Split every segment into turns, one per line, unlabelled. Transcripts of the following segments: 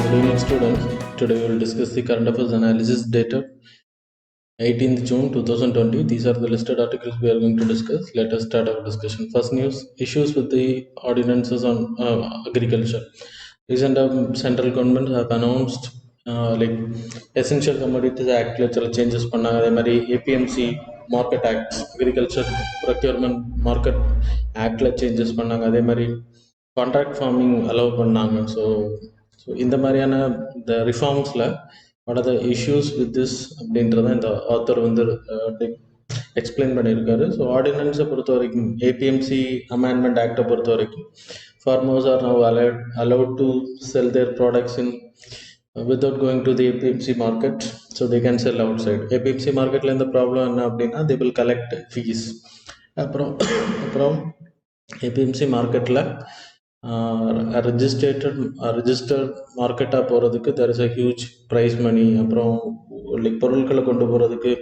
Good evening, students. Today we will discuss the current affairs analysis data 18th June 2020. These are the listed articles we are going to discuss. Let us start our discussion. First news, issues with the ordinances on agriculture. Recent central government have announced like Essential Commodities Act சில changes பண்ணாங்க. அதே மாதிரி APMC market act agriculture procurement market ஆக்டில் changes பண்ணாங்க. அதே மாதிரி contract farming allow பண்ணாங்க. So இந்த மாதிரியான இந்த ரிஃபார்ம்ஸில் what are the issues with this அப்படின்றத இந்த ஆத்தர் வந்து எக்ஸ்பிளைன் பண்ணியிருக்காரு. ஸோ ஆர்டினன்ஸை பொறுத்த வரைக்கும் ஏபிஎம்சி அமெண்ட்மெண்ட் ஆக்டை பொறுத்த வரைக்கும் farmers are now allowed to sell their products in without going to the APMC market, so they can sell outside. APMC marketல இந்த problem என்ன அப்படின்னா they will collect fees. அப்புறம் APMC மார்க்கெட்டில் ரிஜிஸ்டர்ட் மார்க்கெட்டாக போகிறதுக்கு there is a huge price money. அப்புறம் like பொருட்களை கொண்டு போகிறதுக்கு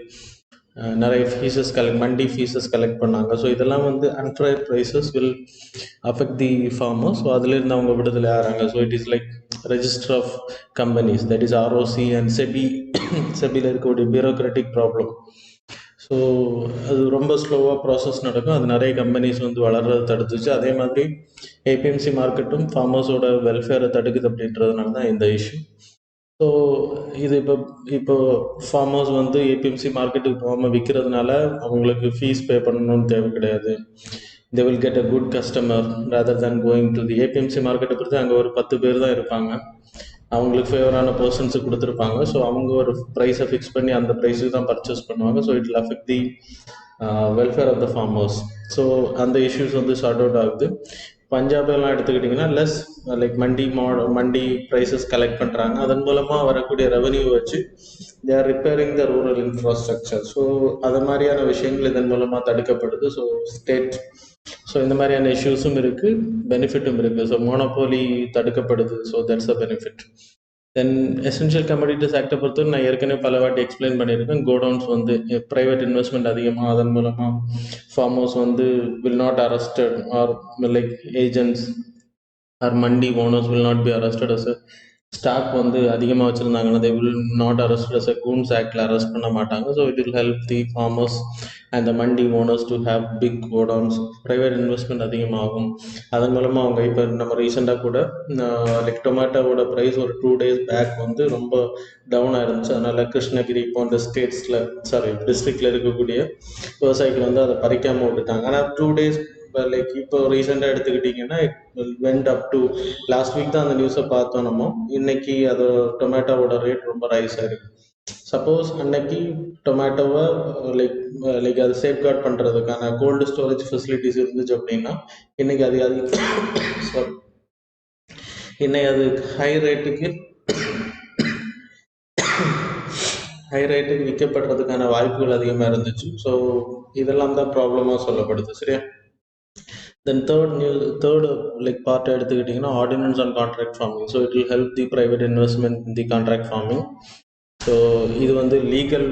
நிறைய ஃபீஸஸ் மண்டி ஃபீஸஸ் கலெக்ட் பண்ணாங்க. ஸோ இதெல்லாம் வந்து unfair prices will affect the farmers. So அதுலேருந்து அவங்க விடுதலை ஆகிறாங்க. So it is like register of companies, that is ROC and செபியில் இருக்கக்கூடிய பியூரோக்ராட்டிக் ப்ராப்ளம். ஸோ அது ரொம்ப ஸ்லோவாக ப்ராசஸ் நடக்கும். அது நிறைய கம்பெனிஸ் வந்து வளர்றதை தடுத்துச்சு. அதே மாதிரி ஏபிஎம்சி மார்க்கெட்டும் ஃபார்மர்ஸோட வெல்ஃபேரை தடுக்குது அப்படின்றதுனால தான் இந்த இஷ்யூ. ஸோ இது இப்போ ஃபார்மர்ஸ் வந்து ஏபிஎம்சி மார்க்கெட்டுக்கு போகாமல் விற்கிறதுனால அவங்களுக்கு ஃபீஸ் பே பண்ணணும்னு தேவை கிடையாது. They will get a good customer rather than going to the APMC மார்க்கெட்டை பொறுத்து அங்கே ஒரு 10 பேர் தான் இருப்பாங்க. அவங்களுக்கு ஃபேவரான பர்சன்ஸு கொடுத்துருப்பாங்க. ஸோ அவங்க ஒரு ப்ரைஸை ஃபிக்ஸ் பண்ணி அந்த ப்ரைஸுக்கு தான் பர்ச்சேஸ் பண்ணுவாங்க. So it will affect the welfare of the farmers. So அந்த இஷ்யூஸ் வந்து சார்ட் அவுட் ஆகுது. பஞ்சாப்லாம் எடுத்துக்கிட்டிங்கன்னா less like mandi prices collect பண்ணுறாங்க. அதன் மூலமாக வரக்கூடிய ரெவன்யூ வச்சு they are repairing the rural infrastructure. So அது மாதிரியான விஷயங்கள் இதன் மூலமாக தடுக்கப்படுது. ஸோ இந்த மாதிரியான இஷ்யூஸும் இருக்குது, பெனிஃபிட்டும் இருக்குது. ஸோ மோனோபோலி தடுக்கப்படுது. So that's a benefit. Then essential commodities ஆக்டை பொறுத்தவரை நான் ஏற்கனவே பல வாட்டி எக்ஸ்பிளைன் பண்ணியிருக்கேன். கோடவுன்ஸ் வந்து ப்ரைவேட் இன்வெஸ்ட்மெண்ட் அதிகமாக, அதன் மூலமாக ஃபார்மர்ஸ் வந்து will not arrested or like agents or mandi owners will not be arrested as a stock வந்து அதிகமாக வச்சுருந்தாங்கன்னா they will not arrested as a goons ஆக்டில் அரெஸ்ட் பண்ண மாட்டாங்க. So it will help the farmers and the mandi owners to have big godowns. Private investment அதிகமாகும். அதன் மூலமாக அவங்க இப்போ நம்ம ரீசெண்டாக கூட லைக் டொமேட்டோவோட ப்ரைஸ் ஒரு 2 days பேக் வந்து ரொம்ப டவுனாக இருந்துச்சு. அதனால் கிருஷ்ணகிரி போன்ற டிஸ்ட்ரிக்டில் இருக்கக்கூடிய விவசாயிகள் வந்து அதை பறிக்காமல் விட்டுட்டாங்க. ஆனால் 2 days லைக் இப்போ ரீசெண்டாக எடுத்துக்கிட்டிங்கன்னா it went up to last week தான் அந்த நியூஸை பார்த்தோம் நம்ம. இன்னைக்கு அது டொமேட்டோவோட ரேட் ரொம்ப ரைஸ் ஆயிருக்கு. சப்போஸ் அன்னைக்கு டொமேட்டோவை லைக் அது சேஃப்கார்ட் பண்ணுறதுக்கான கோல்டு ஸ்டோரேஜ் ஃபெசிலிட்டிஸ் இருந்துச்சு அப்படின்னா இன்னைக்கு இன்னைக்கு அது ஹை ரேட்டுக்கு விற்கப்படுறதுக்கான வாய்ப்புகள் அதிகமாக இருந்துச்சு. ஸோ இதெல்லாம் தான் ப்ராப்ளமாக சொல்லப்படுது. சரியா? தென் தேர்ட் லைக் பார்ட் எடுத்துக்கிட்டிங்கன்னா ordinance on contract farming. So it will help the private investment in the contract farming. So இது வந்து லீகல்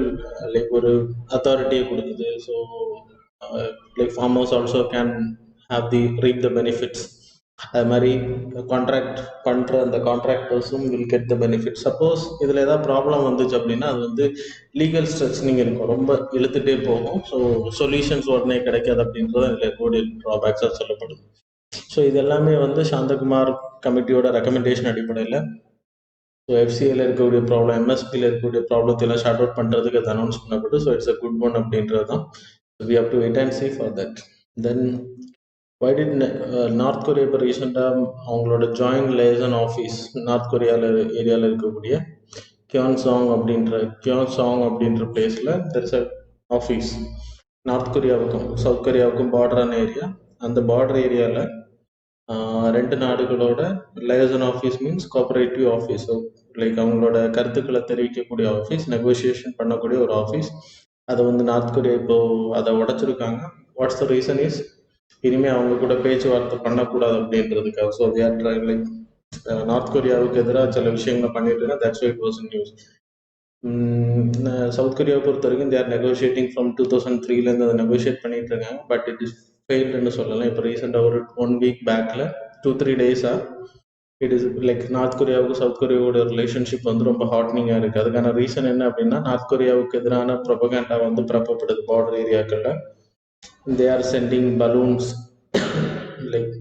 லைக் ஒரு அத்தாரிட்டியை கொடுக்குது. So like farmers also can have the reap the benefits. அது மாதிரி contract பண்ணுற அந்த கான்ட்ராக்டர்ஸும் will get the benefit. Suppose இதில் ஏதாவது ப்ராப்ளம் வந்துச்சு அப்படின்னா அது வந்து லீகல் ஸ்ட்ரெச்னிங் இருக்கும், ரொம்ப இழுத்துட்டே போகும். ஸோ சொல்யூஷன்ஸ் உடனே கிடைக்காது அப்படின்றது இதில் இருக்கக்கூடிய ட்ராபேக்ஸாக சொல்லப்படுது. ஸோ இது எல்லாமே வந்து சாந்தகுமார் கமிட்டியோட ரெக்கமெண்டேஷன் அடிப்படையில் ஸோ எஃப்சிஏல இருக்கக்கூடிய ப்ராப்ளம், எம்எஸ்பியில் இருக்கக்கூடிய ப்ராப்ளத்தெல்லாம் ஷார்ட் அவுட் பண்ணுறதுக்கு அது அனௌன்ஸ் பண்ணப்பட்டு. So it's a good one அப்படின்றது தான். We have to wait and see for that. Then why did North Korea இப்போ ரீசெண்டாக அவங்களோட ஜாயிண்ட் லேசன் ஆஃபீஸ் நார்த் கொரியாவில் ஏரியாவில் இருக்கக்கூடிய கியோன்சாங் அப்படின்ற பிளேஸில் there is a office. North கொரியாவுக்கும் சவுத் கொரியாவுக்கும் பார்டரான ஏரியா. அந்த பார்டர் ஏரியாவில் 2 நாடுகளோட liaison office means cooperative office. Like அவங்களோட கருத்துக்களை தெரிவிக்கக்கூடிய ஆஃபீஸ், நெகோசியேஷன் பண்ணக்கூடிய ஒரு ஆஃபீஸ். அதை வந்து நார்த் கொரியா இப்போ அதை உடைச்சிருக்காங்க. வாட்ஸ் த ரீசன் இஸ் இனிமேல் அவங்க கூட பேச்சுவார்த்தை பண்ணக்கூடாது அப்படின்றதுக்காக. So they are trying like north கொரியாவுக்கு எதிராக சில விஷயங்களை பண்ணிட்டு இருக்காங்க. That's why it was news. South கொரியாவை பொறுத்த வரைக்கும் தே ஆர் நெகோஷியேட்டிங் ஃப்ரம் 2003 அதை நெகோஷியேட் பண்ணிட்டு இருக்காங்க. பட் இட் இஸ் ஃபெயில்டுன்னு சொல்லலாம். இப்போ ரீசெண்டாக ஒரு 1 week பேக்கில் 2-3 days it is like north கொரியாவுக்கும் சவுத் கொரியாவோட ரிலேஷன்ஷிப் வந்து ரொம்ப ஹாட்னிங்காக இருக்குது. அதுக்கான ரீசன் என்ன அப்படின்னா, நார்த் கொரியாவுக்கு எதிரான ப்ரொபகேண்டா வந்து பரப்பப்படுது பார்டர் ஏரியாக்களில். They are sending balloons like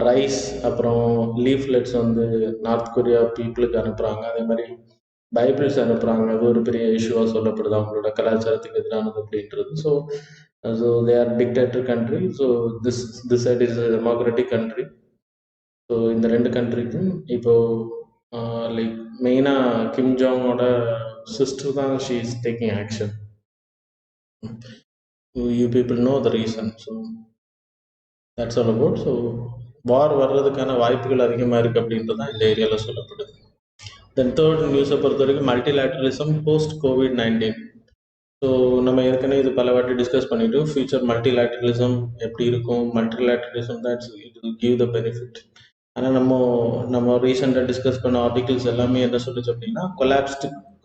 rice அப்புறம் லீஃப்லெட்ஸ் வந்து நார்த் கொரியா பீப்புளுக்கு அனுப்புகிறாங்க. அதே மாதிரி பைபிள்ஸ் அனுப்புகிறாங்க. அது ஒரு பெரிய இஷ்யூவாக சொல்லப்படுது அவங்களோட கலாச்சாரத்துக்கு எதிரானது அப்படின்றது. So they are dictator country. So this side is democratic country. So இந்த ரெண்டு கண்ட்ரிக்கும் இப்போ லைக் மெயினாக கிம் ஜாங்கோட சிஸ்டர் தான் she is taking action. You people know the reason. So that's all about. So war வர்றதுக்கான வாய்ப்புகள் அதிகமாக இருக்குது அப்படின்றது தான் இந்த ஏரியாவில் சொல்லப்படுது. தென் தேர்ட் நியூஸை பொறுத்த வரைக்கும் மல்டிலேட்டரலிசம் போஸ்ட் கோவிட்-19. ஸோ நம்ம ஏற்கனவே இது பல வாட்டி டிஸ்கஸ் பண்ணிட்டு ஃபியூச்சர் மல்டிலேட்டரலிசம் எப்படி இருக்கும், மல்டிலேட்டரலிசம் தான் it will give the benefit. ஆனால் நம்ம ரீசெண்டாக டிஸ்கஸ் பண்ண ஆர்டிகிள்ஸ் எல்லாமே என்ன சொல்லுச்சு அப்படின்னா,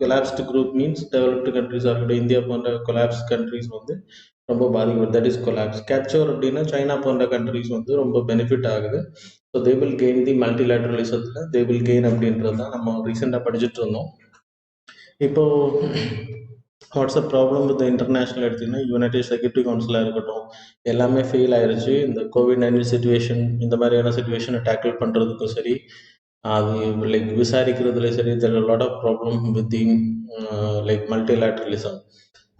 collapsed group means developed countries இருக்கட்டும், இந்தியா போன்ற கொலாப்ஸ் கண்ட்ரிஸ் வந்து ரொம்ப பாதிக்கும். That is collapse. கேப்சர் அப்படின்னா சைனா போன்ற கண்ட்ரிஸ் வந்து ரொம்ப பெனிஃபிட் ஆகுது. So they will gain the மல்டிலேட்டரலிசத்தில் தே வில் கெயின் அப்படின்றது தான் நம்ம ரீசெண்டாக படிச்சுட்டு இருந்தோம். இப்போ what's a problem with international எடுத்திங்கன்னா, யுனைடெட் செக்யூரிட்டி கவுன்சிலாக இருக்கட்டும், எல்லாமே ஃபெயில் ஆயிடுச்சு. இந்த கோவிட்-19 சுச்சுவேஷன், இந்த மாதிரியான சுச்சுவேஷனை டேக்கிள் பண்ணுறதுக்கும் சரி, அது லைக் விசாரிக்கிறதுல சரி, there are lot of problem with the like multilateralism.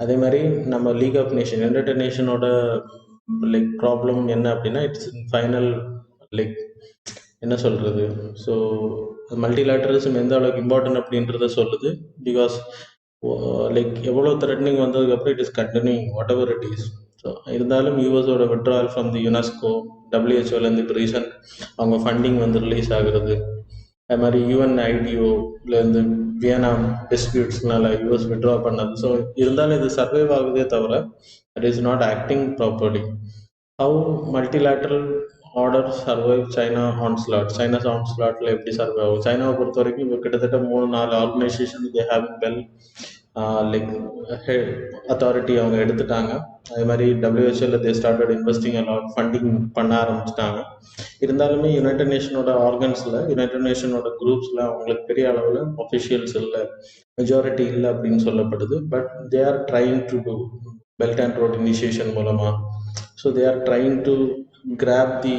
அதே மாதிரி நம்ம லீக் ஆஃப் நேஷன், யுனைடெட் நேஷனோட லைக் ப்ராப்ளம் என்ன அப்படின்னா, இட்ஸ் ஃபைனல் லைக் என்ன சொல்கிறது. ஸோ மல்டிலேட்டரலிசம் எந்த அளவுக்கு இம்பார்ட்டன்ட் அப்படின்றத சொல்லுது. பிகாஸ் லைக் எவ்வளோ த்ரெட்னிங் வந்ததுக்கப்புறம் it is continuing whatever it is. So இருந்தாலும் யூஎஸோட விட்ரால் ஃப்ரம் தி யுனெஸ்கோ, டபிள்யூஹெச்ஓலேருந்து இப்போ ரீசன்ட் அவங்க ஃபண்டிங் வந்து ரிலீஸ் ஆகுறது. அது மாதிரி யுஎன்ஐடிஓலேருந்து வியட்நாம் டிஸ்பியூட்ஸ்னால யூஎஸ் விட்ரா பண்ணது. ஸோ இருந்தாலும் இது சர்வைவ் ஆகுதே தவிர it is not acting properly. How multilateral order survive China onslaught. China's ஆன்ஸ்லாட்டில் எப்படி சர்வை ஆகும்? சைனாவை பொறுத்த வரைக்கும் இப்போ கிட்டத்தட்ட 3-4 organisation they having well like authority அவங்க எடுத்துட்டாங்க. அதே மாதிரி டபிள்யூஹெச்ஓல they started investing a lot, funding பண்ண ஆரம்பிச்சிட்டாங்க. இருந்தாலுமே யுனைடெட் நேஷனோட ஆர்கன்ஸில், யுனைடெட் நேஷனோட குரூப்ஸில் அவங்களுக்கு பெரிய அளவில் அஃபிஷியல்ஸ் இல்லை, மெஜாரிட்டி இல்லை அப்படின்னு சொல்லப்படுது. But they are trying to do belt and road initiation மூலமாக. So they are trying to grab the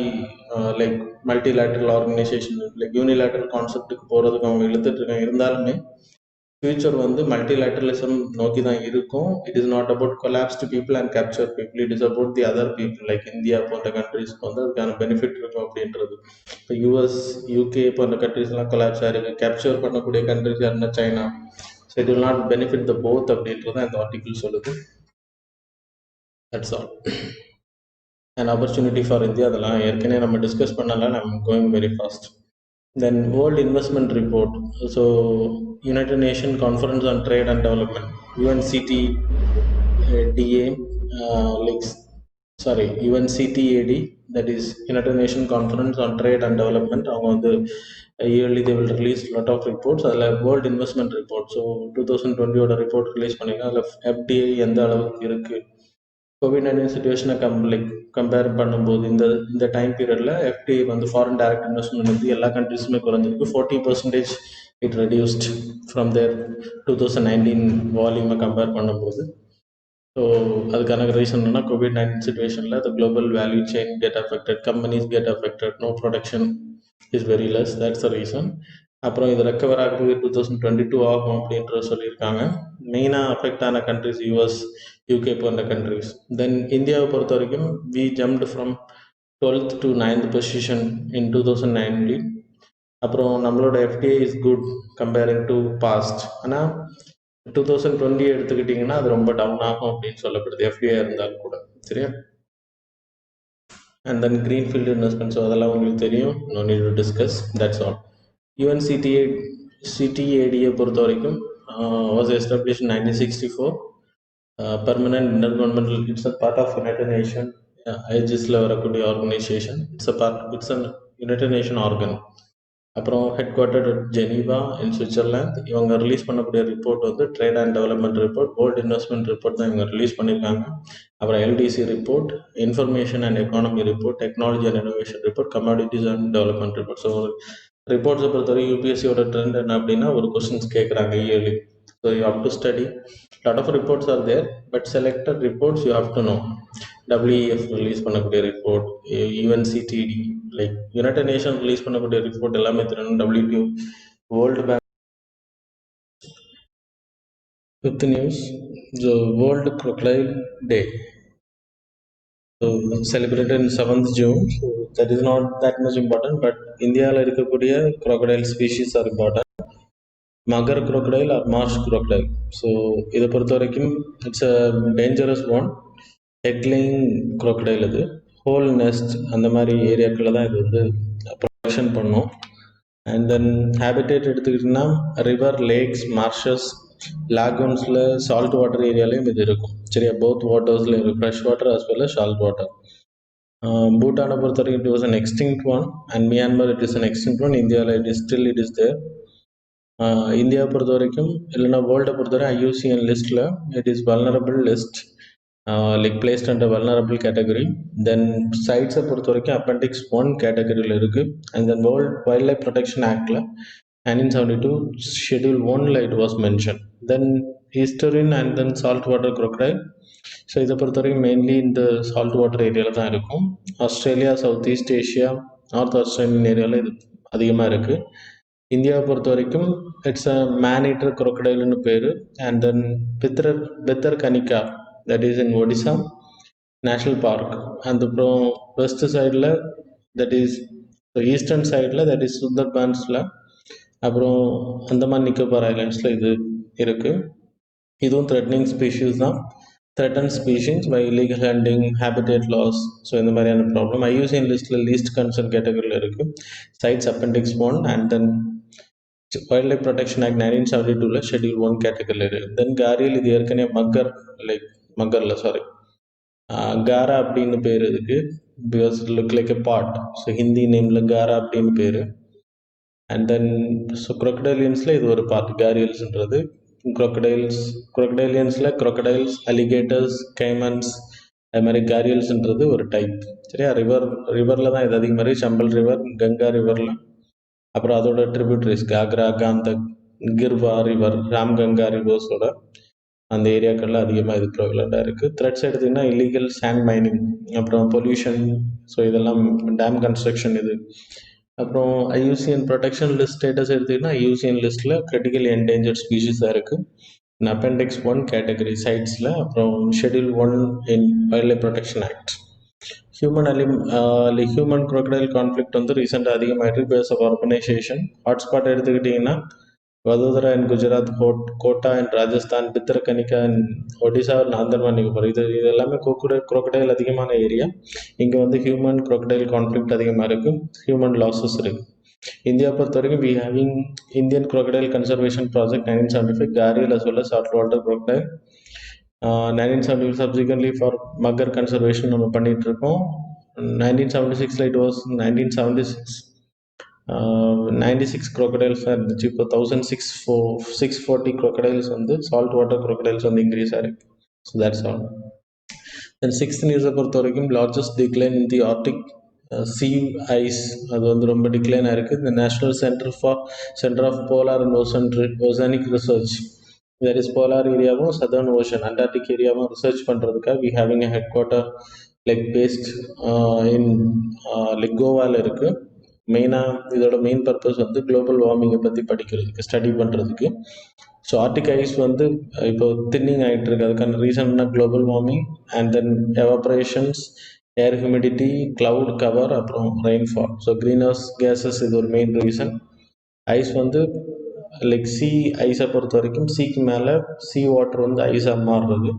like multilateral organisation, like unilateral கான்செப்டுக்கு போகிறதுக்கு அவங்க இழுத்துட்டு இருக்காங்க. இருந்தாலுமே ஃபியூச்சர் வந்து மல்டிலேட்டரலிசம் நோக்கி தான் இருக்கும். It is not about collapsed people and capture people. It is about the other people like India போன்ற கண்ட்ரிஸ்க்கு வந்து அதுக்கான பெனிஃபிட் இருக்கும் அப்படின்றது. இப்போ யூஎஸ், யூகே போன்ற கண்ட்ரிஸ்லாம் கொலாப்ஸ் ஆயிருக்கு. கேப்சர் பண்ணக்கூடிய கண்ட்ரிஸ் யாருன்னா China. So it will not benefit the both அப்படின்றது இந்த ஆர்டிகிள் சொல்லுது. That's all. And opportunity for India, அதெல்லாம் ஏற்கனவே நம்ம டிஸ்கஸ் பண்ணலாம். I am going very fast. Then World Investment Report. So United Nations Conference on Trade and Development, UNCTAD, that is United Nations Conference on Trade and Development. அவங்க வந்து yearly they will release lot of reports. அதில் World Investment Report, so 2020 report release பண்ணியிருக்காங்க. அதில் FDI எந்த அளவுக்கு இருக்குது, COVID-19 சுச்சுவேஷனை compare பண்ணும்போது இந்த டைம் பீரியடில் எஃப்டிஐ வந்து ஃபாரின் டைரக்ட் இன்வெஸ்ட்மெண்ட் வந்து எல்லா கண்ட்ரிஸுமே குறைஞ்சிருக்கு. 40% இட் ரெடியூஸ்ட் ஃப்ரம் தேர் 2019 வால்யூமை கம்பேர் பண்ணும்போது. ஸோ அதுக்கான ரீசன் என்னன்னா, கோவிட்-19 சுச்சுவேஷனில் the global value chain get affected, companies get affected, no production is very less. That's the reason. அப்புறம் இது ரெக்கவர் ஆகிறது 2022 ஆகும் அப்படின்ற சொல்லியிருக்காங்க. மெயினாக அஃபெக்ட் ஆன கண்ட்ரிஸ் யூஎஸ், யூகே போன்ற கண்ட்ரிஸ். தென் இந்தியாவை பொறுத்த வரைக்கும் we jumped from 12th to 9th position in 2019. அப்புறம் நம்மளோட FDI is good comparing to past. ஆனால் 2020 எடுத்துக்கிட்டிங்கன்னா அது ரொம்ப டவுன் ஆகும் அப்படின்னு சொல்லப்படுது, எஃப்டிஐ இருந்தாலும் கூட. சரியா? And then greenfield investment, so அதெல்லாம் உங்களுக்கு தெரியும், no need to discuss. That's all. UNCTAD பொறுத்த வரைக்கும் was established in 1964. Permanent intergovernmental, it's a part of United Nation, IGSல வரக்கூடிய organisation. It's a united nation organ. அப்புறம் headquarter Geneva in Switzerland. இவங்க release பண்ணக்கூடிய ரிப்போர்ட் வந்து trade and development report, world investment report தான் இவங்க release பண்ணியிருக்காங்க. அப்புறம் LDC report, information and economy report, technology and innovation report, commodities and development report. So ரிப்போர்ட்ஸை பொறுத்தவரைக்கும் யூபிஎஸ்சியோட ட்ரெண்ட் என்ன அப்படின்னா ஒரு கொஸ்டின்ஸ் கேட்குறாங்க yearly. So you have to study lot of reports are there, but selected reports you have to know. WF release பண்ணக்கூடிய report, UNCTD like united nation release பண்ணக்கூடிய report எல்லாமே தெரியணும். WTO, world bank. Fifth news, the world crocodile day. So celebrated in 7th June. So that is not that much important, but இந்தியாவில் இருக்கக்கூடிய crocodile species are important. Magar crocodile or marsh crocodile. So இதை பொறுத்த வரைக்கும் it's a dangerous one. Egg laying crocodile இது. Hole nest அந்த மாதிரி ஏரியாக்களில் தான் இது வந்து ப்ரொடக்ஷன் பண்ணும். அண்ட் தென் ஹேபிடேட் எடுத்துக்கிட்டிங்கன்னா ரிவர், லேக்ஸ், மார்ஷஸ், லாகூன்ஸில், சால்ட் வாட்டர் ஏரியாலையும் இது இருக்கும். சரியா, போத் வாட்டர்ஸில் இருக்குது, fresh water as well as salt water. பூட்டானை பொறுத்த வரைக்கும் it was an extinct one, and Myanmar it is an extinct one. இந்தியாவில் இட் இஸ் தேர். இந்தியாவை பொறுத்த வரைக்கும் இல்லைன்னா வேர்ல்டை பொறுத்தவரை ஐயூசிஎன் லிஸ்ட்டில் it is vulnerable list, like placed under vulnerable category. Then சைட்ஸை பொறுத்த வரைக்கும் அப்பெண்டிக்ஸ் 1 கேட்டகரியில் இருக்குது. And then world wildlife protection ஆக்டில் 1972 ஷெட்யூல் 1ல் it was mention. Then estuarine and then salt water crocodile. So இதை பொறுத்த வரைக்கும் மெயின்லி இந்த சால்ட் வாட்டர் ஏரியாவில் தான் இருக்கும். Australia, south east Asia, north Australian ஏரியாவில் இது அதிகமாக இருக்குது. இந்தியாவை பொறுத்த வரைக்கும் இட்ஸ் அ மேன் ஈட்டர் crocodileன்னு பேர். And then Bhitarkanika, that is in Odisha national park. அதுக்கப்புறம் வெஸ்ட் சைடில் தட் இஸ் ஈஸ்டர்ன் சைடில் தட் இஸ் சுந்தர்பான்ஸில், அப்புறம் அந்தமான் நிக்கோபார் ஐலாண்ட்ஸில் இது இருக்குது. இதுவும் த்ரெட்னிங் ஸ்பீஷீஸ் தான். Threaten species by illegal handing, habitat loss, so இந்த மாதிரியான ப்ராப்ளம் ஐயூசிஎன் லிஸ்ட்டில் லீஸ்ட் கன்சர்ன் கேட்டகரியில் இருக்குது. Sides appendix 1 and then wildlife protection act 1972ல் ஷெட்யூல் 1 கேட்டகரியில் இருக்குது. தென் காரியல், இது ஏற்கனவே காரா அப்படின்னு பேர் இதுக்கு, because look like a pot. So Hindi நேமில் காரா அப்படின்னு பேர். அண்ட் தென் ஸோ crocodilians-ல இது ஒரு பார்ட், காரியல்ஸ்ன்றது. crocodilians-ல crocodiles, alligators, caimans, அது மாதிரி காரியல்ஸ்ன்றது ஒரு டைப். சரியா, ரிவரில் தான் இது அதிகமாக இருக்குது. சம்பல் ரிவர், கங்கா ரிவரில், அப்புறம் அதோட ட்ரிபியூட்டரிஸ் காக்ரா, காந்தக், கிர்வா ரிவர், ராம்கங்கா ரிவர்ஸோட அந்த ஏரியாக்களில் அதிகமாக இது ப்ரோவிலண்டாக இருக்குது. த்ரெட்ஸ் எடுத்திங்கன்னா இல்லீகல் சாண்ட் மைனிங், அப்புறம் பொல்யூஷன், ஸோ இதெல்லாம் டேம் கன்ஸ்ட்ரக்ஷன் இது. அப்புறம் ஐயூசிஎன் ப்ரொடெக்ஷன் லிஸ்ட் ஸ்டேட்டஸ் எடுத்திங்கன்னா ஐயூசிஎன் லிஸ்ட்டில் கிரிட்டிக்கலி என்டேஞ்சர்ட் ஸ்பீஷீஸாக இருக்குது. அப்பெண்டிக்ஸ் 1 கேட்டகரி சைட்ஸில், அப்புறம் ஷெட்யூல் 1 இன் wild life protection act. Human crocodile conflict வந்து ரீசெண்டாக அதிகமாகிட்டு பிகாஸ் ஆஃப் ஆர்கனைசேஷன். ஹாட்ஸ்பாட் எடுத்துக்கிட்டிங்கன்னா வதோதரா இன் குஜராத், கோட்டா இன் ராஜஸ்தான், பித்தரகனிக்கா இன் ஒடிசா, அந்தமான் நிக்கோபார், இது எல்லாமே crocodile அதிகமான ஏரியா. இங்கே வந்து ஹியூமன் crocodile கான்ஃப்ளிக்ட் அதிகமாக இருக்குது, ஹியூமன் லாஸஸ் இருக்குது. இந்தியா பொறுத்த வரைக்கும் we having Indian crocodile conservation project 1975, gharial as well as salt water crocodile. 1970 subsequently for mugger conservation நம்ம பண்ணிகிட்டு இருக்கோம். 1976ல் இட் வாஸ் 96 crocodiles இருந்துச்சு. இப்போ 1640 crocodiles வந்து சால்ட் வாட்டர் crocodiles வந்து இன்க்ரீஸ் ஆகிருக்கு. So that's all. Then 6th நியூஸை பொறுத்த வரைக்கும் largest decline in the arctic sea ice, அது வந்து ரொம்ப டிக்ளைன் ஆகிருக்கு. இந்த national centre of polar and oceanic research, that is polar ஏரியாவும் சதர்ன் ஓஷன் அண்டார்டிக் ஏரியாவும் ரிசர்ச் பண்ணுறதுக்காக we having a head quarter like based in like கோவாவில் இருக்குது. மெயினாக இதோட மெயின் பர்பஸ் வந்து குளோபல் வார்மிங்கை பற்றி படிக்கிறதுக்கு, ஸ்டடி பண்ணுறதுக்கு. ஸோ ஆர்டிக் ஐஸ் வந்து இப்போ தின்னிங் ஆகிட்டு இருக்கு. அதுக்கான ரீசன்னா global warming and then evaporations, air humidity, cloud cover, அப்புறம் rainfall. So greenhouse gases இது ஒரு மெயின் ரீசன். ஐஸ் வந்து லைக் சி ஐஸை பொறுத்த வரைக்கும் சீக்கு மேலே சி வாட்டர் வந்து ஐஸாக மாறுறது.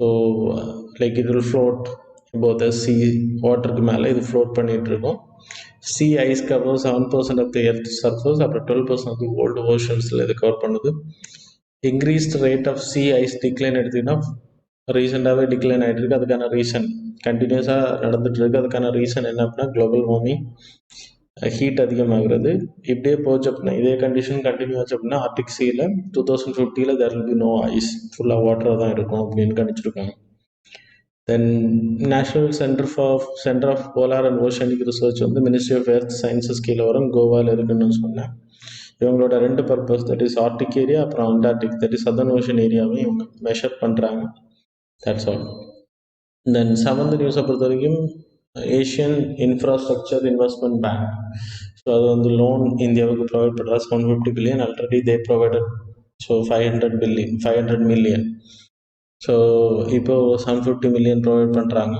So like it will float both sea வாட்டருக்கு மேலே இது ஃப்ளோட் பண்ணிகிட்டு இருக்கும். Sea ice cover 7% of the earth surface, அப்புறம் 12% ஆஃப் தி ஓல்டு ஓஷன்ஸில் இது கவர் பண்ணுது. Increased rate of C ice decline எடுத்திங்கன்னா ரீசெண்டாகவே டிக்ளைன் ஆகிட்டு இருக்கு. அதுக்கான ரீசன் கண்டினியூஸாக நடந்துட்டு இருக்கு. அதுக்கான ரீசன் என்ன அப்படின்னா குளோபல் வார்மிங், ஹீட் அதிகமாகிறது. இப்படியே போச்சு அப்படின்னா, இதே கண்டிஷன் கண்டினியூ ஆச்சு அப்படின்னா ஆர்டிக் சீல 2050 there will be no ice, ஃபுல்லாக வாட்டராக தான் இருக்கும் அப்படின்னு கணிச்சிருக்காங்க. Then national centre of polar and oceanic research வந்து மினிஸ்ட்ரி ஆஃப் எர்த் சயின்சஸ் கீழே வரும், கோவாவில் இருக்குன்னு சொன்னேன். இவங்களோட 2 purpose, that is Arctic area அப்புறம் Antarctic, that is southern ocean ஏரியாவையும் இவங்க மெஷர் பண்ணுறாங்க. That's all. தென் 7th நியூஸை பொறுத்த வரைக்கும் Asian infrastructure investment bank, so அது வந்து லோன் இந்தியாவுக்கு ப்ரொவைட் பண்ணுறா. 750 billion already they provided. So 500 million. So இப்போது 750 மில்லியன் ப்ரொவைட் பண்ணுறாங்க.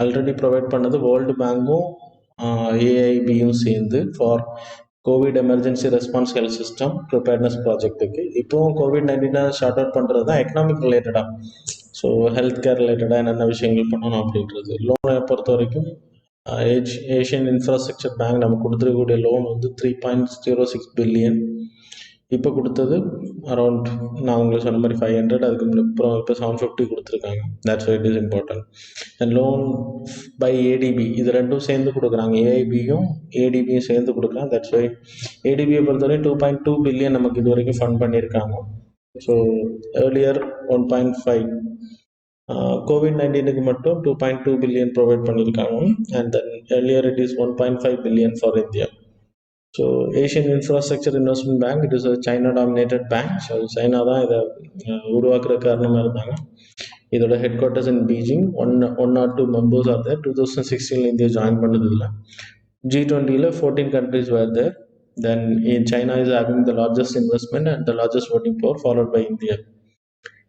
ஆல்ரெடி ப்ரொவைட் பண்ணது வேர்ல்டு பேங்க்கும் ஏஐபியும் சேர்ந்து for COVID emergency response health system preparedness ப்ராஜெக்ட்டுக்கு. இப்போவும் COVID-19 ஷார்ட் அவுட் பண்ணுறது தான் எக்கனாமிக் ரிலேட்டடாக. ஸோ ஹெல்த் கேர் ரிலேட்டடாக என்னென்ன விஷயங்கள் பண்ணணும் அப்படின்றது. லோனை பொறுத்த வரைக்கும் ஏஷியன் இன்ஃப்ராஸ்ட்ரக்சர் பேங்க் நம்ம கொடுத்துருக்கக்கூடிய லோன் வந்து 3.06 பில்லியன். இப்போ கொடுத்தது அரௌண்ட் நான் உங்களுக்கு சொன்ன மாதிரி 500, அதுக்கு அப்புறம் இப்போ 750 கொடுத்துருக்காங்க. That's why it is important. And loan by ADB, இது ரெண்டும் சேர்ந்து கொடுக்குறாங்க, ஏஐபியும் ஏடிபியும் சேர்ந்து கொடுக்குறாங்க. தட்ஸ் வை ஏடிபியை பொறுத்தவரை 2.2 பில்லியன் நமக்கு இது வரைக்கும் ஃபண்ட் பண்ணியிருக்காங்க. ஸோ ஏர்லியர் 1.5, COVID-19க்கு மட்டும் 2.2 பில்லியன் ப்ரொவைட் பண்ணியிருக்காங்க. And then earlier it is 1.5 billion for India. So Asian infrastructure investment bank, it is China dominated bank. So China தான் இதை உருவாக்குற காரணமாக இருந்தாங்க. இதோட head quarters in Beijing. 102 members are there. 2016 India join பண்ணது இல்லை. G20 14 countries were there. Then in China is having the largest investment and the largest voting power, followed by India.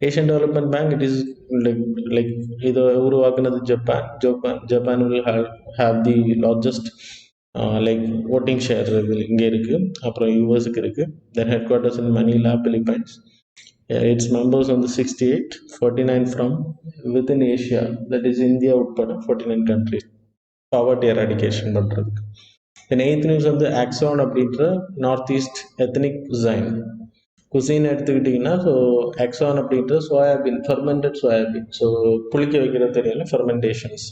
Asian Development Bank, it is like இது உருவாக்குனது Japan will have the largest like voting share இங்கே இருக்கு. அப்புறம் யூஎஸ்க்கு இருக்கு. Then headquarters in Manila, Philippines. Its members on the 68, 49 from within Asia, that is India உட்பட 49 countries. Poverty eradication பண்ணுறதுக்கு. தென் 8th news வந்து axon அப்படின்ற நார்த் ஈஸ்ட் எத்னிக் குசைன் எடுத்துக்கிட்டிங்கன்னா, so axon அப்படின்ற சோயாபீன், ஃபெர்மெண்டட் சோயாபீன். ஸோ புளிக்க வைக்கிறது தெரியல, ஃபெர்மெண்டேஷன்ஸ்.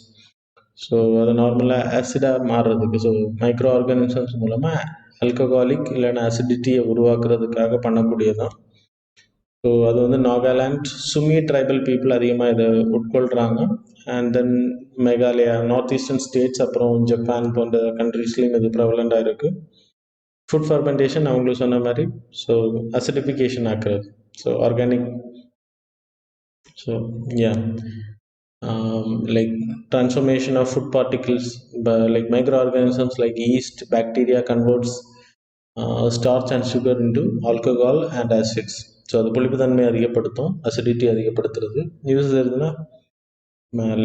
So அது நார்மலாக ஆசிடாக மாறுறதுக்கு, ஸோ மைக்ரோ ஆர்கானிசம்ஸ் மூலமாக ஆல்கஹாலிக் இல்லைன்னா அசிடிட்டியை உருவாக்குறதுக்காக பண்ணக்கூடியதான். ஸோ அது வந்து நாகாலாண்ட் சுமி ட்ரைபல் பீப்புள் அதிகமாக இதை உட்கொள்கிறாங்க. And then Meghalaya, north eastern states, அப்புறம் ஜப்பான் போன்ற கண்ட்ரீஸ்லையும் இது ப்ரெவலண்டாக இருக்குது. ஃபுட் ஃபர்மெண்டேஷன் அவங்களுக்கு சொன்ன மாதிரி, ஸோ அசிடிஃபிகேஷன் ஆக்குறது, so organic. So yeah like transformation of food particles by like microorganisms like yeast, bacteria converts starch and sugar into alcohol and acids. So அது புளிப்பு தன்மை அதிகப்படுத்தும், அசிடிட்டி அதிகப்படுத்துறது. யூஸ் எதுனா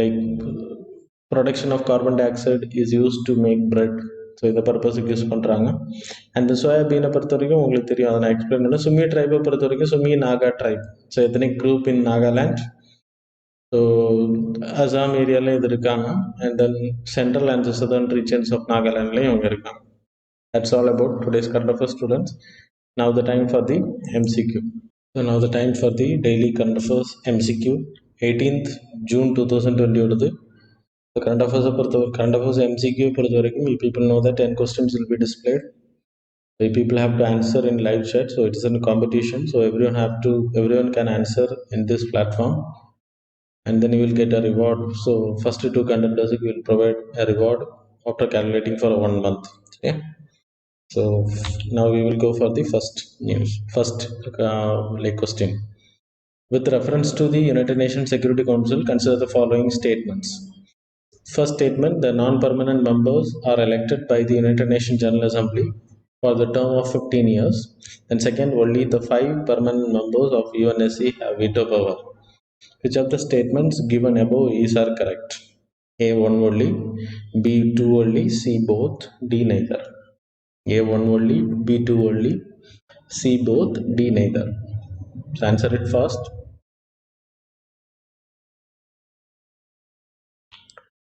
like production of carbon dioxide is use to make bread. So இந்த பர்பஸுக்கு use பண்ணுறாங்க. And சோயாபீனை பொறுத்த வரைக்கும் உங்களுக்கு தெரியும், அதை நான் எக்ஸ்பிளைன் பண்ணேன். சுமி ட்ரைபை பொறுத்த வரைக்கும் Sumi Naga tribe, so ethnic group in Nagaland. So Assam ஏரியாலையும் இது இருக்காங்க. And then central and southern regions of நாகாலாண்ட்லையும் அவங்க இருக்காங்க. That's all about today's current affairs, students. Now the time for the MCQ. So now the time for the daily current affairs MCQ. 18th June 2020 வருது. The current affairs MCQ பொறுத்த வரைக்கும், you people know that 10 questions will be displayed. You people have to answer in live chat. So it is a competition. So everyone can answer in this platform. And then you will get a reward. So first 2 contenders will provide a reward after calculating for 1 month. Okay. So now we will go for the first question. With reference to the United Nations Security Council, consider the following statements. First statement, the non-permanent members are elected by the United Nations General Assembly for the term of 15 years. And second, only the 5 permanent members of UNSC have veto power. Which of the statements given above are correct? A, 1 only, B, 2 only, C, both, D, neither. A, 1 only, B, 2 only, C, both, D, neither. So answer it fast.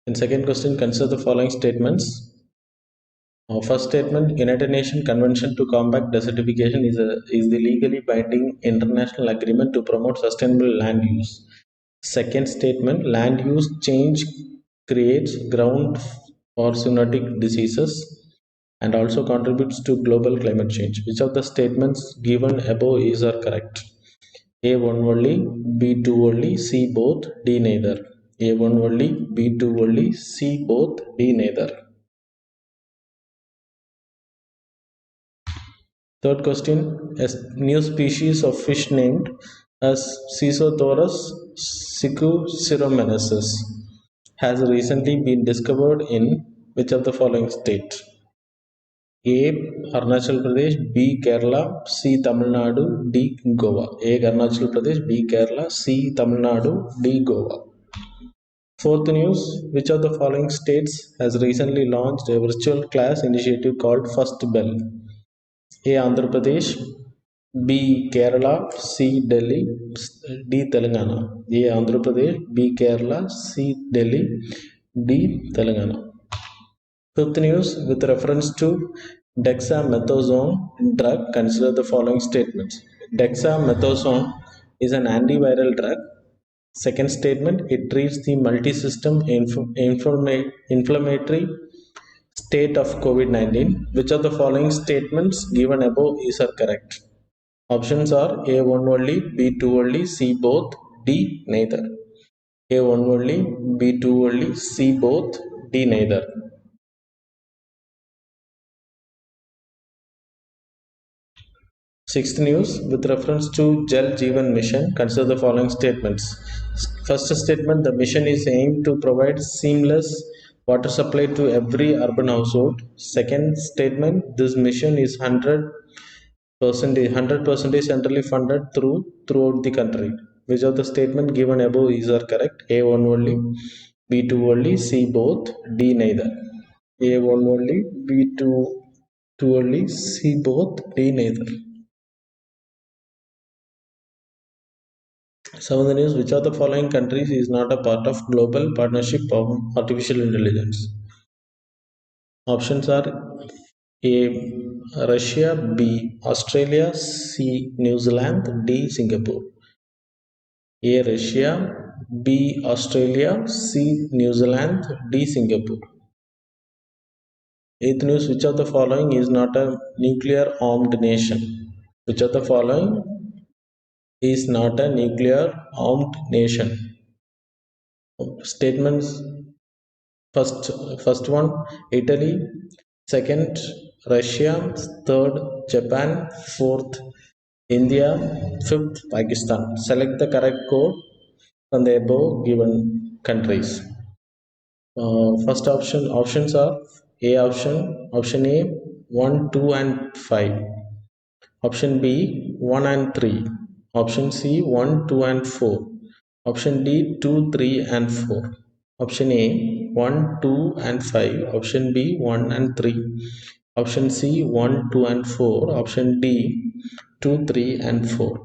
In second question, consider the following statements. First statement, United Nations Convention to Combat Desertification is the legally binding international agreement to promote sustainable land use. Second statement, land use change creates ground for zoonotic diseases and also contributes to global climate change. Which of the statements given above are correct? A, 1 only, B, 2 only, C, both, D, neither. A one only, B two only, C both, D neither. Third question, a new species of fish named as Scissothorus sicuciromensis has recently been discovered in which of the following states? A. Arunachal Pradesh, B. Kerala, C. Tamil Nadu, D. Goa. A. Arunachal Pradesh, B. Kerala, C. Tamil Nadu, D. Goa. Fourth news, which of the following states has recently launched a virtual class initiative called First Bell? A. Andhra Pradesh, B. Kerala, C. Delhi, D. Telangana. A. Andhra Pradesh, B. Kerala, C. Delhi, D. Telangana. Fifth news, with reference to dexamethasone drug, consider the following statements. Dexamethasone is an antiviral drug. Second statement, it treats the multi-system inflammatory state of COVID-19. Which of the following statements given above is are correct? Options are A1 only, B2 only, C both, D neither. A1 only, B2 only, C both, D neither. Sixth news, with reference to JEEVAN mission, consider the following statements. First statement, the mission is aimed to provide seamless water supply to every urban household. Second statement, this mission is 100% centrally funded throughout the country. Which of the statement given above is are correct? A1 only, B2 only, C both, D neither. A1 only, B2 only, C both, D neither. Seventh news, which of the following countries is not a part of global partnership on artificial intelligence? Options are A. Russia, B. Australia, C. New Zealand, D. Singapore. A. Russia, B. Australia, C. New Zealand, D. Singapore. Eighth news, which of the following is not a nuclear armed nation? Which of the following is not a nuclear armed nation? Statements. First one, Italy. Second, Russia. Third, Japan. Fourth, India. Fifth, Pakistan. Select the correct code from the above given countries. First options are option A 1, 2 and 5. Option B 1 and 3. Option C 1, 2 and 4. Option D 2, 3 and 4. Option A 1, 2 and 5. Option B 1 and 3. Option C 1, 2 and 4. Option D 2, 3 and 4.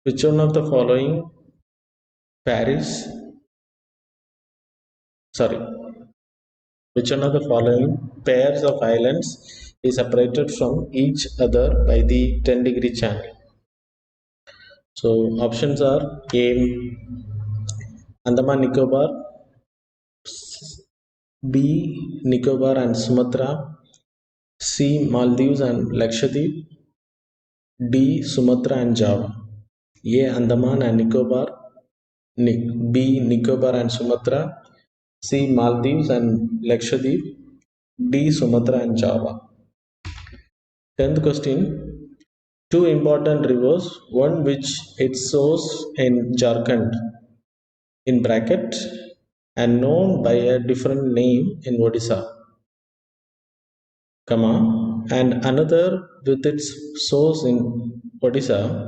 Which one of the following Paris? Sorry. Which one of the following pairs of islands is separated from each other by the 10-degree channel? So options are A. Andaman Nicobar, B. Nicobar and Sumatra, C. Maldives and Lakshadweep, D. Sumatra and Java. A. Andaman and Nicobar, B. Nicobar and Sumatra, C. Maldives and Lakshadweep, D. Sumatra and Java. 10th question, two important rivers, one which its source in Jharkhand in bracket and known by a different name in Odisha, comma, and another with its source in Odisha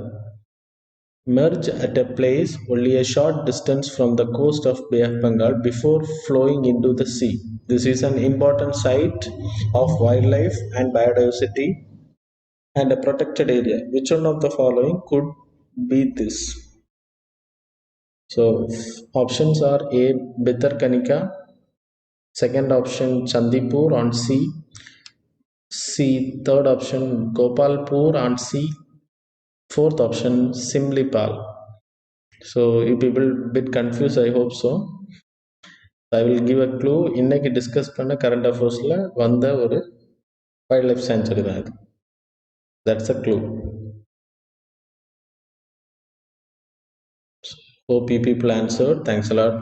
merge at a place only a short distance from the coast of Bay of Bengal before flowing into the sea. This is an important site of wildlife and biodiversity and a protected area. Which one of the following could be this? So options are A. Bitarkanika, second option Chandipur on C, third option Gopalpur on C, fourth option Simlipal. So you people bit confused, I hope so. I will give a clue. இன்னைக்கு discuss பண்ண current அஃபேர்ஸில் வந்த ஒரு wildlife sanctuary தான் இது. That's a clue. Hope you people answered. Thanks a lot.